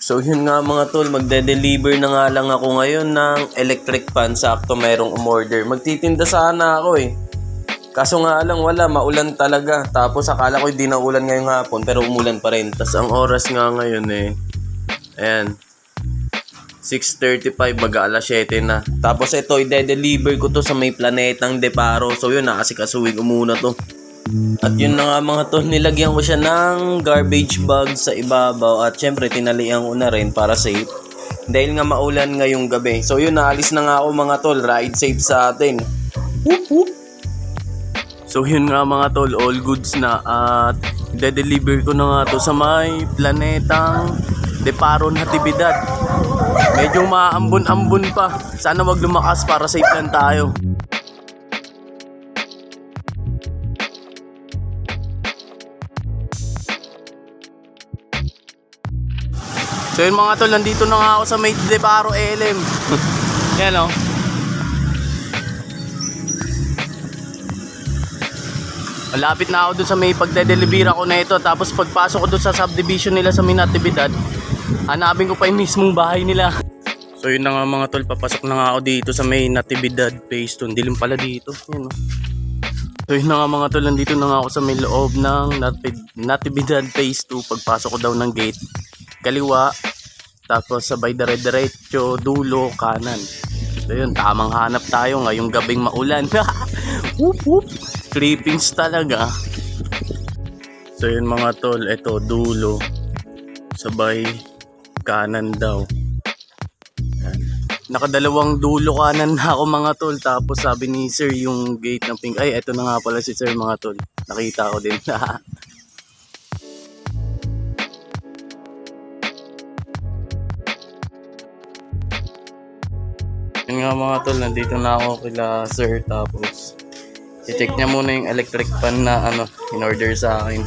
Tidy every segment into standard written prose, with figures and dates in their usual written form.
So yun nga mga tol, magde-deliver na nga lang ako ngayon ng electric fan. Sakto mayroong umorder. Magtitinda sana ako eh. Kaso nga lang wala, maulan talaga. Tapos akala ko hindi na ulan ngayong hapon pero umulan pa rin. Tapos ang oras nga ngayon eh, ayan, 6:35, mag-aalas 7 na. Tapos ito, i-deliver ko to sa may planetang Deparo. So yun, nakasikasuhin ko muna to. At yun na nga mga tol, nilagyan ko siya ng garbage bag sa ibabaw. At syempre, tinalian ko na rin para safe. Dahil nga maulan ngayong gabi. So yun, naalis na nga ako mga tol. Ride safe sa atin. Whoop whoop. So yun nga mga tol, all goods na. At i-deliver ko na nga to sa may planetang Deparo Natividad. Medyo maambon-ambon pa. Sana wag lumakas para safe lang tayo. So yun mga tol, nandito na nga ako sa may Deparo LM. Yan o. Malapit na ako dun sa may pagde-deliver ako na ito. Tapos pagpasok ko dun sa subdivision nila sa may Natividad, hanapin ko pa yung mismong bahay nila. So yun na nga mga tol, papasok na nga ako dito sa may Natividad Phase 2. Dilim pala dito. Yun, o. So yun na nga mga tol, nandito na nga ako sa may loob ng Natividad Phase 2. Pagpasok ko daw ng gate, kaliwa, tapos sabay dire-diretso, dulo, kanan. So yun, tamang hanap tayo ngayong gabing maulan. Whoop whoop, clippings talaga. So yun mga tol, eto dulo, sabay kanan daw. Yan. Nakadalawang dulo kanan na ako mga tol. Tapos sabi ni sir yung gate ng pink. Ay, eto na nga pala si sir mga tol, nakita ko din. Yun nga mga tol, nandito na ako kila sir. Tapos i-check niya muna yung electric fan na in-order sa akin.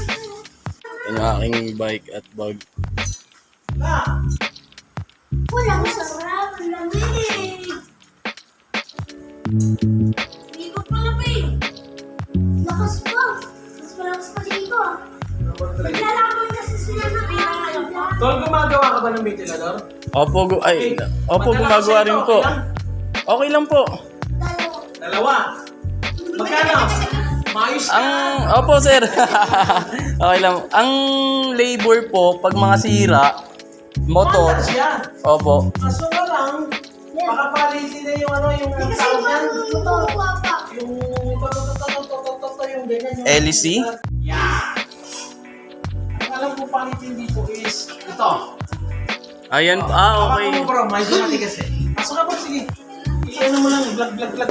Yung aking bike at bag. Walang sarap, ang lamig. Ikot pa na pa eh. Lakas pa. Mas malakas pa dito. Naglalaman kasi sila ng ayan. Tol, gumagawa ka ba ng ventilador? Opo, gumagawa rin po. Okay lang po. Dalawa. Magkano? Maayos ka. Opo sir. Okay lang. Ang labor po, pag mga sira, motor. Wala siya. Opo. Kaso nga lang, makapalitin na yung yung Kasi tawag yan. matutuwa pa. Yung yung ganyan. Yung LEC? Yeah. Ang alam ko palitin dito is ito. Ayan, okay. Ako mo bro, may matigas eh. Pasok ka bro, sige. I-ano mo lang, vlog.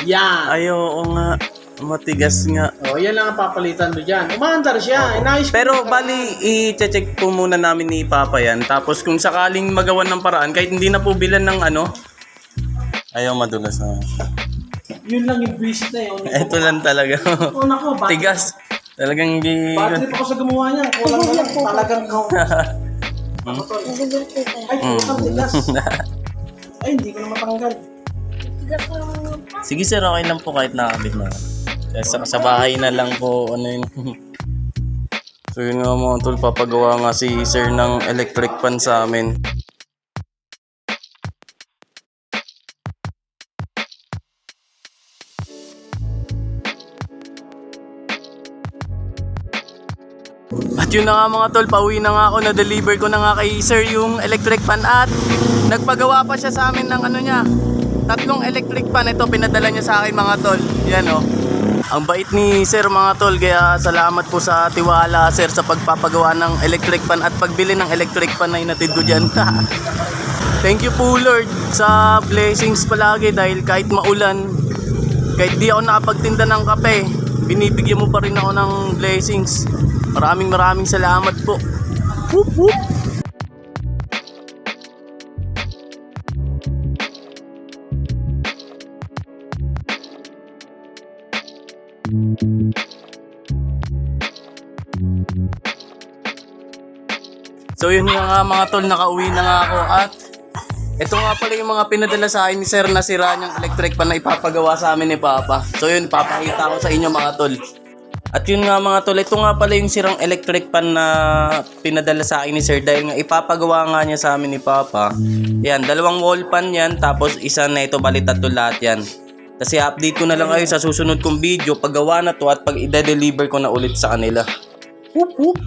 Yan. Ay, oo nga. Matigas nga. Oh, yan lang ang papalitan mo dyan. Umaandar siya. Inayos ko. Pero bali, i-check po muna namin ni Papa yan. Tapos kung sakaling magawan ng paraan, kahit hindi na po bilan ng ayaw madulas na. Yun lang yung visit na yun. Ito lang talaga. Oh, nako, Tigas. Talagang hindi. Bad trip ako sa gumawa niya. Kulang na lang. Talagang Nagagawin ko tayo. Ay, putang tigas. Ay, hindi ko na matanggal. Tigas ko lang naman pa. Sige sir, okay lang po kahit nakabit na. Sa bahay na lang po, yun. So yun nga mga tol, papagawa nga si sir ng electric fan sa amin. At yun na nga mga tol, pauwi na nga ako, na-deliver ko na nga kay sir yung electric fan. At nagpagawa pa siya sa amin ng niya, 3 electric fan. Ito, pinadala niya sa akin mga tol. Yan o. Ang bait ni sir mga tol. Kaya salamat po sa tiwala sir sa pagpapagawa ng electric fan at pagbili ng electric fan na inatid ko dyan. Thank you po Lord sa blessings palagi. Dahil kahit maulan, kahit di ako nakapagtinda ng kape, binibigyan mo pa rin ako ng blessings. Maraming salamat po. Whoop whoop. So yun nga mga tol, nakauwi na nga ako. At ito nga pala yung mga pinadala sa akin ni sir na sira niyang electric pan na ipapagawa sa amin ni Papa. So yun, papakita ko sa inyo mga tol. At yun nga mga tol, ito nga pala yung sirang electric pan na pinadala sa akin ni Sir dahil nga ipapagawa nga niya sa amin ni Papa. Yan, 2 wall pan yan, tapos isa na ito, bali 3 lahat yan. Kasi update ko na lang kayo sa susunod kong video, paggawa na to at pag i-deliver ko na ulit sa kanila. Whoop whoop!